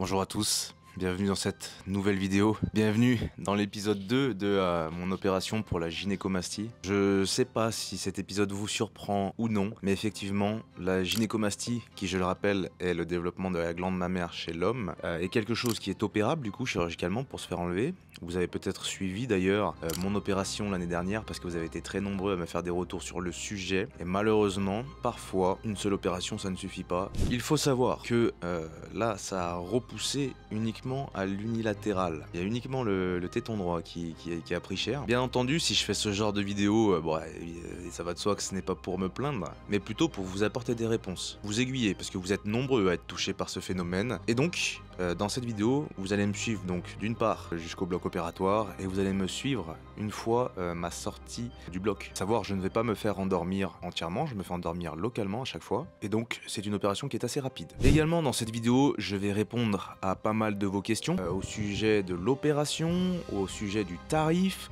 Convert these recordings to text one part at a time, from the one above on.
Bonjour à tous, bienvenue dans cette nouvelle vidéo. Bienvenue dans l'épisode 2 de mon opération pour la gynécomastie. Je sais pas si cet épisode vous surprend ou non, mais effectivement, la gynécomastie, qui je le rappelle est le développement de la glande mammaire chez l'homme, est quelque chose qui est opérable du coup chirurgicalement pour se faire enlever. Vous avez peut-être suivi d'ailleurs mon opération l'année dernière parce que vous avez été très nombreux à me faire des retours sur le sujet. Et malheureusement, parfois, une seule opération ça ne suffit pas. Il faut savoir que là, ça a repoussé uniquement à l'unilatéral. Il y a uniquement le téton droit qui a pris cher. Bien entendu, si je fais ce genre de vidéo, ça va de soi que ce n'est pas pour me plaindre, mais plutôt pour vous apporter des réponses. Vous aiguiller, parce que vous êtes nombreux à être touchés par ce phénomène. Et donc, dans cette vidéo, vous allez me suivre donc d'une part jusqu'au bloc opératoire et vous allez me suivre une fois ma sortie du bloc. Savoir, je ne vais pas me faire endormir entièrement, je me fais endormir localement à chaque fois. Et donc, c'est une opération qui est assez rapide. Également, dans cette vidéo, je vais répondre à pas mal de vos questions au sujet de l'opération, au sujet du tarif,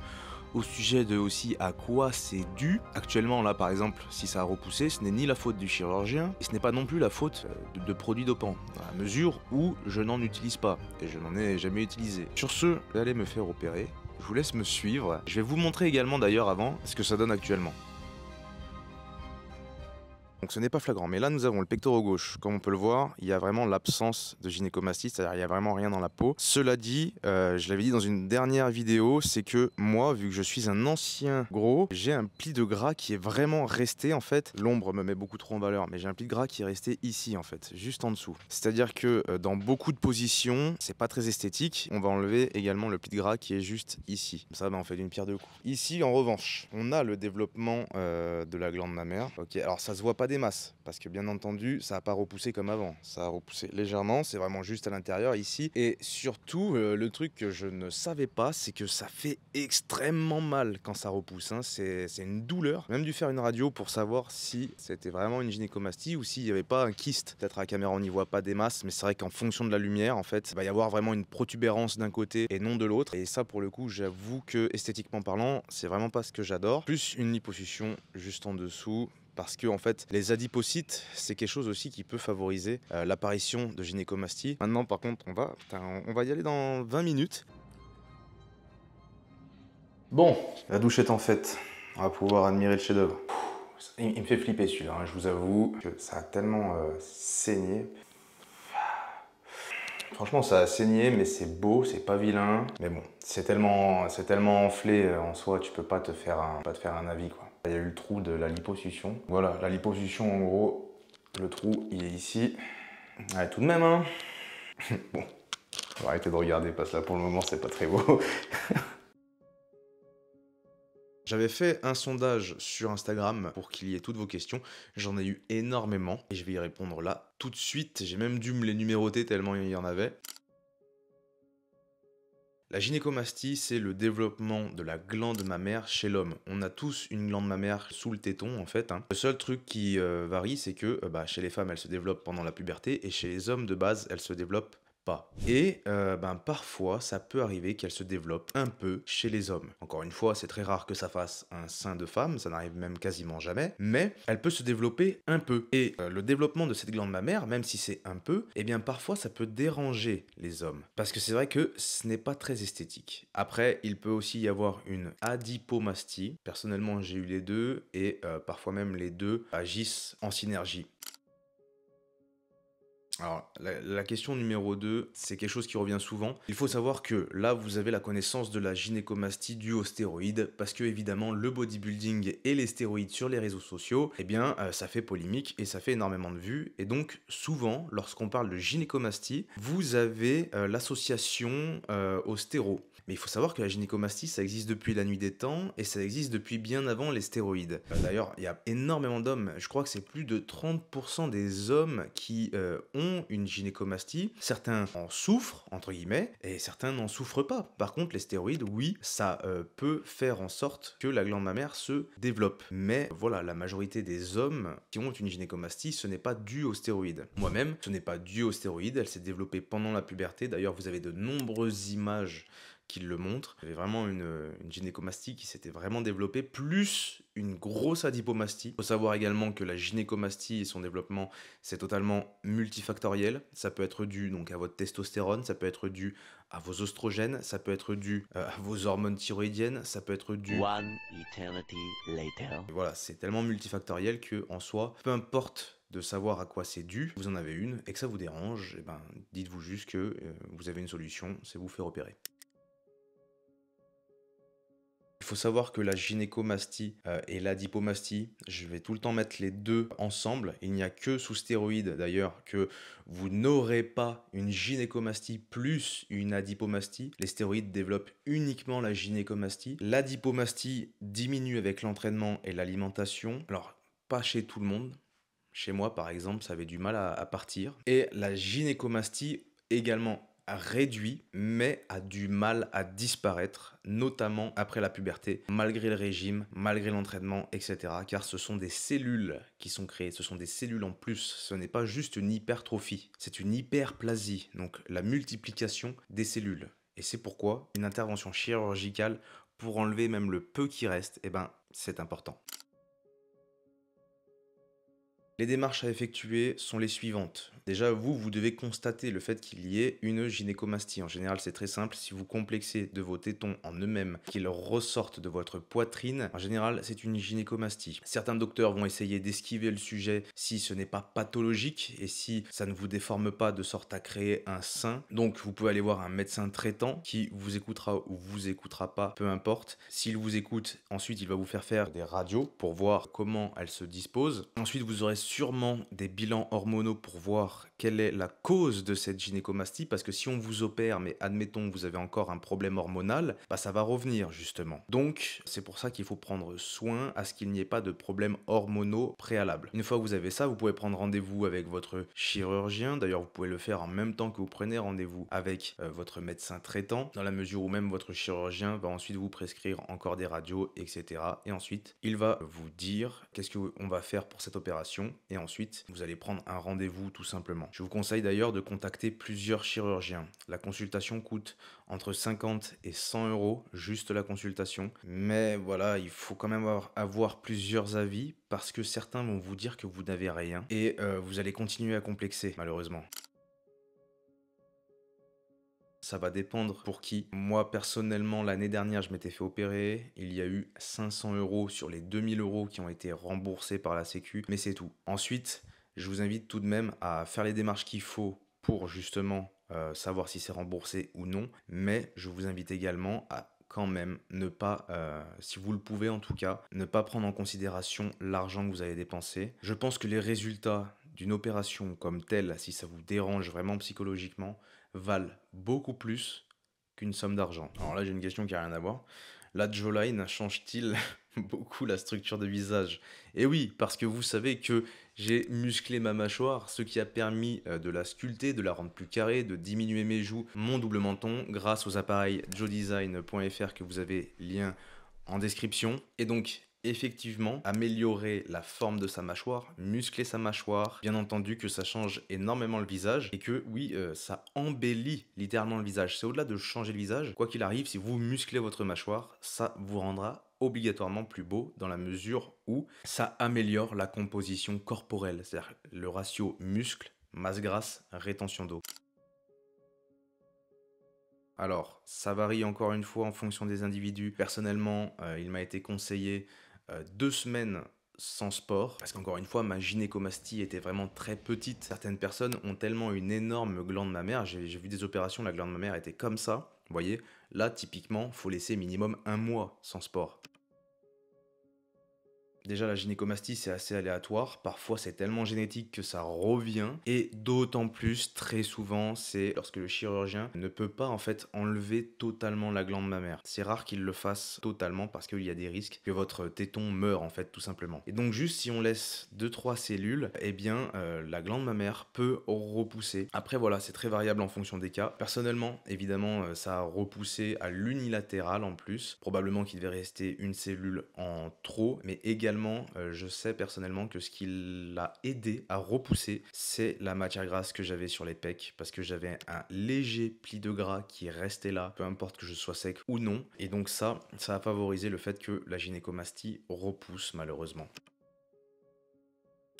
au sujet de aussi à quoi c'est dû. Actuellement là par exemple, si ça a repoussé, ce n'est ni la faute du chirurgien et ce n'est pas non plus la faute de produits dopants, dans la mesure où je n'en utilise pas et je n'en ai jamais utilisé. Sur ce, allez me faire opérer, je vous laisse me suivre. Je vais vous montrer également d'ailleurs avant ce que ça donne actuellement. Donc ce n'est pas flagrant, mais là nous avons le pectoral gauche. Comme on peut le voir, il y a vraiment l'absence de gynécomastie, c'est-à-dire il n'y a vraiment rien dans la peau. Cela dit, je l'avais dit dans une dernière vidéo, c'est que moi, vu que je suis un ancien gros, j'ai un pli de gras qui est vraiment resté en fait. L'ombre me met beaucoup trop en valeur, mais j'ai un pli de gras qui est resté ici en fait, juste en dessous. C'est-à-dire que dans beaucoup de positions, c'est pas très esthétique. On va enlever également le pli de gras qui est juste ici. Comme ça, on fait d'une pierre deux coups. Ici, en revanche, on a le développement de la glande mammaire. Ok, alors ça se voit pas des masses, parce que bien entendu, ça n'a pas repoussé comme avant. Ça a repoussé légèrement, c'est vraiment juste à l'intérieur ici. Et surtout, le truc que je ne savais pas, c'est que ça fait extrêmement mal quand ça repousse. Hein. C'est une douleur. J'ai même dû faire une radio pour savoir si c'était vraiment une gynécomastie ou s'il n'y avait pas un kyste. Peut-être à la caméra, on n'y voit pas des masses, mais c'est vrai qu'en fonction de la lumière, en fait, il va y avoir vraiment une protubérance d'un côté et non de l'autre. Et ça, pour le coup, j'avoue que esthétiquement parlant, c'est vraiment pas ce que j'adore. Plus une liposuction juste en dessous. Parce que en fait, les adipocytes, c'est quelque chose aussi qui peut favoriser l'apparition de gynécomastie. Maintenant, par contre, on va y aller dans 20 minutes. Bon, la douche étant faite, on va pouvoir admirer le chef-d'œuvre. Il me fait flipper celui-là, hein, je vous avoue que ça a tellement saigné. Franchement, ça a saigné, mais c'est beau, c'est pas vilain. Mais bon, c'est tellement enflé en soi, tu peux pas te faire un avis, quoi. Il y a eu le trou de la liposuction. Voilà, la liposuction, en gros, le trou, il est ici. Ouais, tout de même, hein. Bon, on va arrêter de regarder, parce que là, pour le moment, c'est pas très beau. J'avais fait un sondage sur Instagram pour qu'il y ait toutes vos questions. J'en ai eu énormément et je vais y répondre là tout de suite. J'ai même dû me les numéroter tellement il y en avait. La gynécomastie, c'est le développement de la glande mammaire chez l'homme. On a tous une glande mammaire sous le téton en fait. Hein. Le seul truc qui varie, c'est que chez les femmes, elle se développe pendant la puberté et chez les hommes, de base, elle se développe pas. Et parfois, ça peut arriver qu'elle se développe un peu chez les hommes. Encore une fois, c'est très rare que ça fasse un sein de femme, ça n'arrive même quasiment jamais, mais elle peut se développer un peu. Et le développement de cette glande mammaire, même si c'est un peu, eh bien parfois ça peut déranger les hommes. Parce que c'est vrai que ce n'est pas très esthétique. Après, il peut aussi y avoir une adipomastie. Personnellement, j'ai eu les deux, et parfois même les deux agissent en synergie. Alors, la question numéro 2, c'est quelque chose qui revient souvent. Il faut savoir que là, vous avez la connaissance de la gynécomastie due aux stéroïdes, parce que évidemment, le bodybuilding et les stéroïdes sur les réseaux sociaux, eh bien, ça fait polémique et ça fait énormément de vues. Et donc, souvent, lorsqu'on parle de gynécomastie, vous avez l'association aux stéros. Mais il faut savoir que la gynécomastie, ça existe depuis la nuit des temps et ça existe depuis bien avant les stéroïdes. D'ailleurs, il y a énormément d'hommes, je crois que c'est plus de 30% des hommes qui ont une gynécomastie. Certains en souffrent, entre guillemets, et certains n'en souffrent pas. Par contre, les stéroïdes, oui, ça peut faire en sorte que la glande mammaire se développe. Mais voilà, la majorité des hommes qui ont une gynécomastie, ce n'est pas dû aux stéroïdes. Moi-même, ce n'est pas dû aux stéroïdes, elle s'est développée pendant la puberté. D'ailleurs, vous avez de nombreuses images qui le montrent. Il y avait vraiment une gynécomastie qui s'était vraiment développée, plus une grosse adipomastie. Il faut savoir également que la gynécomastie et son développement, c'est totalement multifactoriel. Ça peut être dû donc à votre testostérone, ça peut être dû à vos oestrogènes, ça peut être dû à vos hormones thyroïdiennes, ça peut être dû... One eternity later. Voilà, c'est tellement multifactoriel que en soi, peu importe de savoir à quoi c'est dû, vous en avez une et que ça vous dérange, eh ben, dites-vous juste que vous avez une solution, c'est vous faire opérer. Il faut savoir que la gynécomastie et l'adipomastie, je vais tout le temps mettre les deux ensemble. Il n'y a que sous stéroïdes d'ailleurs que vous n'aurez pas une gynécomastie plus une adipomastie. Les stéroïdes développent uniquement la gynécomastie. L'adipomastie diminue avec l'entraînement et l'alimentation. Alors, pas chez tout le monde. Chez moi, par exemple, ça avait du mal à partir. Et la gynécomastie également réduit, mais a du mal à disparaître, notamment après la puberté, malgré le régime, malgré l'entraînement, etc. Car ce sont des cellules qui sont créées, ce sont des cellules en plus, ce n'est pas juste une hypertrophie, c'est une hyperplasie, donc la multiplication des cellules. Et c'est pourquoi une intervention chirurgicale, pour enlever même le peu qui reste, eh ben, c'est important. Les démarches à effectuer sont les suivantes. Déjà, vous devez constater le fait qu'il y ait une gynécomastie. En général, c'est très simple. Si vous complexez de vos tétons en eux-mêmes, qu'ils ressortent de votre poitrine, en général, c'est une gynécomastie. Certains docteurs vont essayer d'esquiver le sujet si ce n'est pas pathologique et si ça ne vous déforme pas de sorte à créer un sein. Donc, vous pouvez aller voir un médecin traitant qui vous écoutera ou vous écoutera pas, peu importe. S'il vous écoute, ensuite, il va vous faire des radios pour voir comment elles se disposent. Ensuite, vous aurez sûrement des bilans hormonaux pour voir quelle est la cause de cette gynécomastie, parce que si on vous opère, mais admettons que vous avez encore un problème hormonal, bah ça va revenir justement. Donc c'est pour ça qu'il faut prendre soin à ce qu'il n'y ait pas de problème hormonaux préalables. Une fois que vous avez ça, vous pouvez prendre rendez-vous avec votre chirurgien. D'ailleurs, vous pouvez le faire en même temps que vous prenez rendez-vous avec votre médecin traitant, dans la mesure où même votre chirurgien va ensuite vous prescrire encore des radios, etc. Et ensuite, il va vous dire qu'est-ce qu'on va faire pour cette opération. Et ensuite, vous allez prendre un rendez-vous tout simplement. Je vous conseille d'ailleurs de contacter plusieurs chirurgiens. La consultation coûte entre 50 et 100 euros, juste la consultation. Mais voilà, il faut quand même avoir plusieurs avis parce que certains vont vous dire que vous n'avez rien et vous allez continuer à complexer, malheureusement. Ça va dépendre pour qui. Moi, personnellement, l'année dernière, je m'étais fait opérer. Il y a eu 500 euros sur les 2000 euros qui ont été remboursés par la Sécu, mais c'est tout. Ensuite, je vous invite tout de même à faire les démarches qu'il faut pour justement savoir si c'est remboursé ou non. Mais je vous invite également à quand même ne pas, si vous le pouvez en tout cas, ne pas prendre en considération l'argent que vous avez dépensé. Je pense que les résultats d'une opération comme telle, si ça vous dérange vraiment psychologiquement, valent beaucoup plus qu'une somme d'argent. Alors là, j'ai une question qui n'a rien à voir. La jawline change-t-il beaucoup la structure de visage? Et oui, parce que vous savez que j'ai musclé ma mâchoire, ce qui a permis de la sculpter, de la rendre plus carrée, de diminuer mes joues, mon double menton, grâce aux appareils jawdesign.fr que vous avez lien en description. Et donc, effectivement, améliorer la forme de sa mâchoire, muscler sa mâchoire, bien entendu que ça change énormément le visage et que oui, ça embellit littéralement le visage. C'est au-delà de changer le visage, quoi qu'il arrive, si vous musclez votre mâchoire, ça vous rendra obligatoirement plus beau dans la mesure où ça améliore la composition corporelle, c'est-à-dire le ratio muscle, masse grasse, rétention d'eau. Alors, ça varie encore une fois en fonction des individus. Personnellement, il m'a été conseillé 2 semaines sans sport, parce qu'encore une fois, ma gynécomastie était vraiment très petite. Certaines personnes ont tellement une énorme glande mammaire, j'ai vu des opérations, la glande mammaire était comme ça, vous voyez. Là, typiquement, faut laisser minimum 1 mois sans sport. Déjà, la gynécomastie, c'est assez aléatoire. Parfois, c'est tellement génétique que ça revient. Et d'autant plus, très souvent, c'est lorsque le chirurgien ne peut pas, en fait, enlever totalement la glande mammaire. C'est rare qu'il le fasse totalement parce qu'il y a des risques que votre téton meure, en fait, tout simplement. Et donc, juste si on laisse 2-3 cellules, eh bien, la glande mammaire peut repousser. Après, voilà, c'est très variable en fonction des cas. Personnellement, évidemment, ça a repoussé à l'unilatéral en plus. Probablement qu'il devait rester une cellule en trop, mais également Actuellement, je sais personnellement que ce qui l'a aidé à repousser, c'est la matière grasse que j'avais sur les pecs, parce que j'avais un léger pli de gras qui restait là, peu importe que je sois sec ou non. Et donc ça a favorisé le fait que la gynécomastie repousse malheureusement.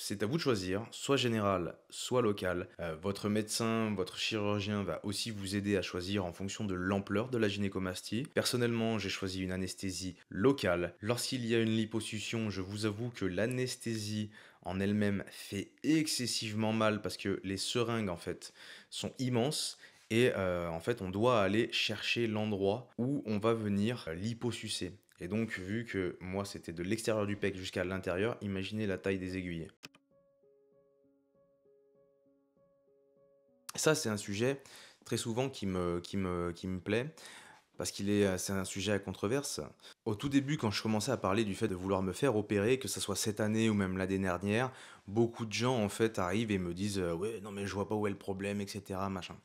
C'est à vous de choisir, soit général, soit local. Votre médecin, votre chirurgien va aussi vous aider à choisir en fonction de l'ampleur de la gynécomastie. Personnellement, j'ai choisi une anesthésie locale. Lorsqu'il y a une liposuction, je vous avoue que l'anesthésie en elle-même fait excessivement mal parce que les seringues en fait sont immenses. Et en fait, on doit aller chercher l'endroit où on va venir liposucer. Et donc, vu que moi, c'était de l'extérieur du pec jusqu'à l'intérieur, imaginez la taille des aiguilles. Ça, c'est un sujet très souvent qui me plaît, parce c'est un sujet à controverse. Au tout début, quand je commençais à parler du fait de vouloir me faire opérer, que ce soit cette année ou même l'année dernière, beaucoup de gens en fait arrivent et me disent ouais, non mais je vois pas où est le problème, etc. Machin.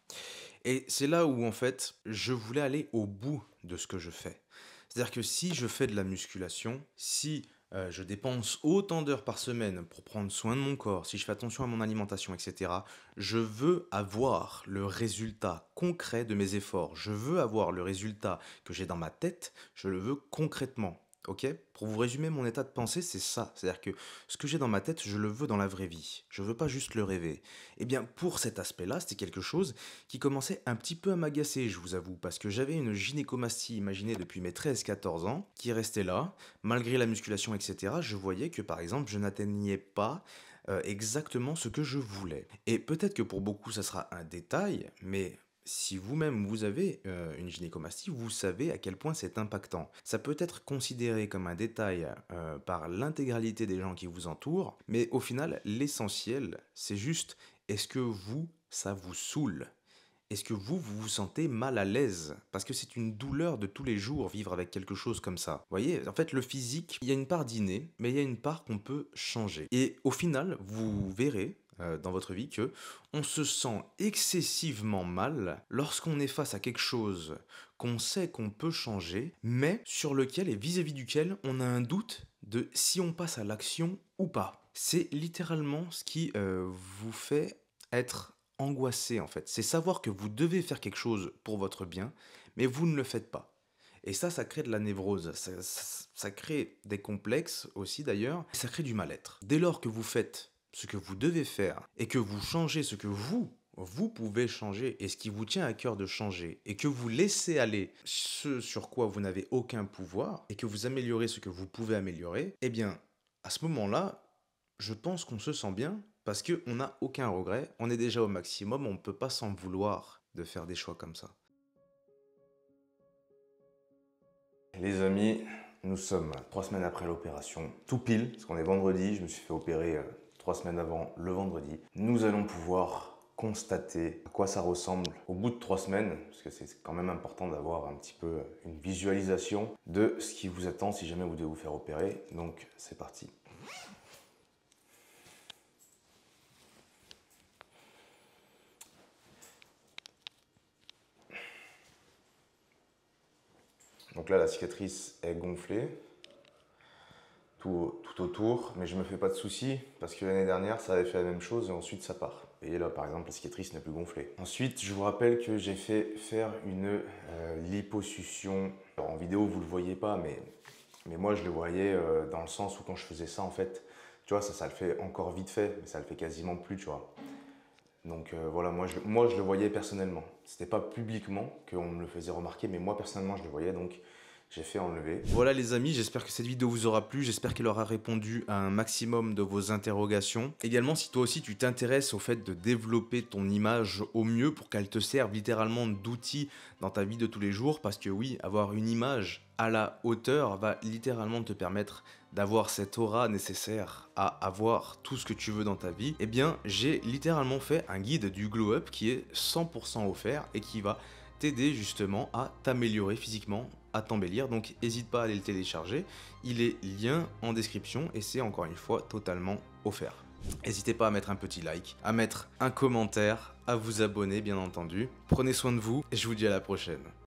Et c'est là où en fait je voulais aller au bout de ce que je fais. C'est-à-dire que si je fais de la musculation, si je dépense autant d'heures par semaine pour prendre soin de mon corps, si je fais attention à mon alimentation, etc., je veux avoir le résultat concret de mes efforts. Je veux avoir le résultat que j'ai dans ma tête, je le veux concrètement. Ok? Pour vous résumer mon état de pensée, c'est ça. C'est-à-dire que ce que j'ai dans ma tête, je le veux dans la vraie vie. Je veux pas juste le rêver. Eh bien, pour cet aspect-là, c'était quelque chose qui commençait un petit peu à m'agacer, je vous avoue, parce que j'avais une gynécomastie imaginée depuis mes 13-14 ans, qui restait là, malgré la musculation, etc. Je voyais que, par exemple, je n'atteignais pas exactement ce que je voulais. Et peut-être que pour beaucoup, ça sera un détail, mais si vous-même vous avez une gynécomastie, vous savez à quel point c'est impactant. Ça peut être considéré comme un détail par l'intégralité des gens qui vous entourent, mais au final, l'essentiel, c'est juste est-ce que vous, ça vous saoule? Est-ce que vous vous sentez mal à l'aise? Parce que c'est une douleur de tous les jours vivre avec quelque chose comme ça. Vous voyez, en fait, le physique, il y a une part d'inné, mais il y a une part qu'on peut changer. Et au final, vous verrez dans votre vie que on se sent excessivement mal lorsqu'on est face à quelque chose qu'on sait qu'on peut changer, mais sur lequel et vis-à-vis duquel on a un doute de si on passe à l'action ou pas. C'est littéralement ce qui vous fait être angoissé en fait. C'est savoir que vous devez faire quelque chose pour votre bien, mais vous ne le faites pas. Et ça crée de la névrose, ça crée des complexes aussi d'ailleurs, ça crée du mal-être. Dès lors que vous faites ce que vous devez faire et que vous changez ce que vous pouvez changer et ce qui vous tient à cœur de changer et que vous laissez aller ce sur quoi vous n'avez aucun pouvoir et que vous améliorez ce que vous pouvez améliorer, eh bien, à ce moment-là, je pense qu'on se sent bien parce qu'on n'a aucun regret, on est déjà au maximum, on ne peut pas s'en vouloir de faire des choix comme ça. Les amis, nous sommes 3 semaines après l'opération, tout pile, parce qu'on est vendredi, je me suis fait opérer 3 semaines avant le vendredi. Nous allons pouvoir constater à quoi ça ressemble au bout de 3 semaines, parce que c'est quand même important d'avoir un petit peu une visualisation de ce qui vous attend si jamais vous devez vous faire opérer. Donc c'est parti. Donc là, la cicatrice est gonflée, tout autour, mais je me fais pas de soucis parce que l'année dernière, ça avait fait la même chose et ensuite ça part. Et là, par exemple, la cicatrice n'est plus gonflée. Ensuite, je vous rappelle que j'ai fait faire une liposuction. Alors, en vidéo, vous le voyez pas, mais moi, je le voyais dans le sens où quand je faisais ça, en fait, tu vois, ça le fait encore vite fait, mais ça le fait quasiment plus, tu vois. Donc voilà, moi je le voyais personnellement. C'était pas publiquement qu'on me le faisait remarquer, mais moi personnellement je le voyais, donc j'ai fait enlever. Voilà les amis, j'espère que cette vidéo vous aura plu, j'espère qu'elle aura répondu à un maximum de vos interrogations. Également, si toi aussi tu t'intéresses au fait de développer ton image au mieux pour qu'elle te serve littéralement d'outil dans ta vie de tous les jours, parce que oui, avoir une image à la hauteur va littéralement te permettre d'avoir cette aura nécessaire à avoir tout ce que tu veux dans ta vie, eh bien j'ai littéralement fait un guide du glow up qui est 100% offert et qui va t'aider justement à t'améliorer physiquement, à t'embellir. Donc n'hésite pas à aller le télécharger, il est lien en description et c'est encore une fois totalement offert. N'hésitez pas à mettre un petit like, à mettre un commentaire, à vous abonner bien entendu. Prenez soin de vous et je vous dis à la prochaine.